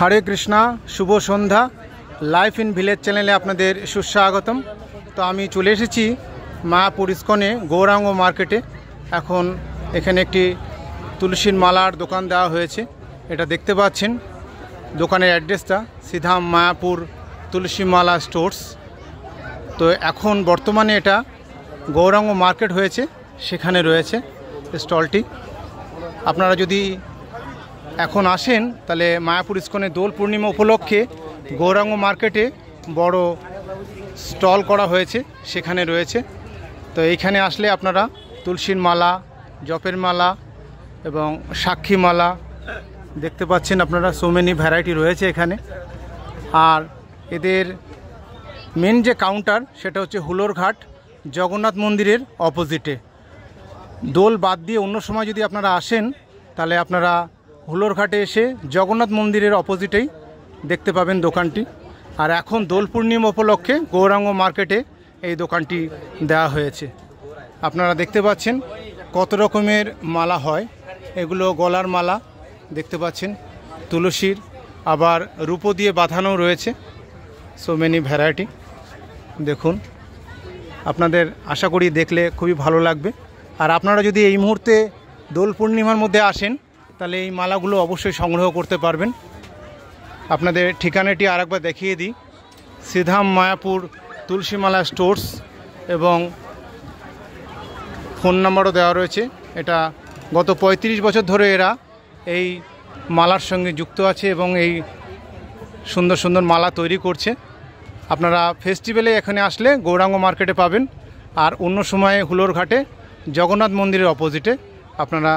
Hare Krishna Shubh Sandhya life in village চ্যানেলে আপনাদের সুস্বাগতম। তো আমি চলে এসেছি মায়াপুর ইস্কনে গৌরাঙ্গ মার্কেটে। এখন এখানে একটি তুলসীর মালার দোকান দেওয়া হয়েছে, এটা দেখতে পাচ্ছেন। দোকানের অ্যাড্রেসটা সিধা মায়াপুর তুলসী মালা স্টোর্স। তো এখন বর্তমানে এটা গৌরাঙ্গ মার্কেট হয়েছে, সেখানে রয়েছে স্টলটি। আপনারা যদি এখন আসেন তাহলে মায়াপুর ইস্কনে দোল পূর্ণিমা উপলক্ষে গৌরাঙ্গ মার্কেটে বড় স্টল করা হয়েছে, সেখানে রয়েছে। তো এইখানে আসলে আপনারা তুলসীর মালা, জপের মালা এবং সাক্ষী মালা দেখতে পাচ্ছেন আপনারা। সো মেনি ভ্যারাইটি রয়েছে এখানে। আর এদের মেন যে কাউন্টার সেটা হচ্ছে হুলোরঘাট জগন্নাথ মন্দিরের অপোজিটে। দোল বাদ দিয়ে অন্য সময় যদি আপনারা আসেন তাহলে আপনারা হুলোরঘাটে এসে জগন্নাথ মন্দিরের অপোজিটেই দেখতে পাবেন দোকানটি। আর এখন দোল পূর্ণিমা উপলক্ষে গৌরাঙ্গ মার্কেটে এই দোকানটি দেওয়া হয়েছে। আপনারা দেখতে পাচ্ছেন কত রকমের মালা হয়। এগুলো গলার মালা দেখতে পাচ্ছেন, তুলসীর, আবার রূপো দিয়ে বাঁধানো রয়েছে। সো মেনি ভ্যারাইটি দেখুন, আপনাদের আশা করি দেখলে খুবই ভালো লাগবে। আর আপনারা যদি এই মুহূর্তে দোল পূর্ণিমার মধ্যে আসেন তাহলে এই মালাগুলো অবশ্যই সংগ্রহ করতে পারবেন। আপনাদের ঠিকানাটি আরেকবার দেখিয়ে দিই, সিধা মায়াপুর তুলসী মালা স্টোর্স, এবং ফোন নাম্বারও দেওয়া রয়েছে। এটা গত 35 বছর ধরে এরা এই মালার সঙ্গে যুক্ত আছে এবং এই সুন্দর সুন্দর মালা তৈরি করছে। আপনারা ফেস্টিভ্যালে এখানে আসলে গৌরাঙ্গ মার্কেটে পাবেন, আর অন্য সময়ে হুলোরঘাটে জগন্নাথ মন্দিরের অপোজিটে আপনারা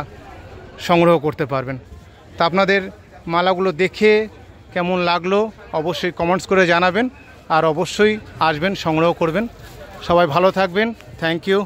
সংগ্রহ করতে পারবেন। তা আপনাদের মালাগুলো দেখে কেমন লাগলো অবশ্যই কমেন্টস করে জানাবেন, আর অবশ্যই আসবেন, সংগ্রহ করবেন। সবাই ভালো থাকবেন। Thank you.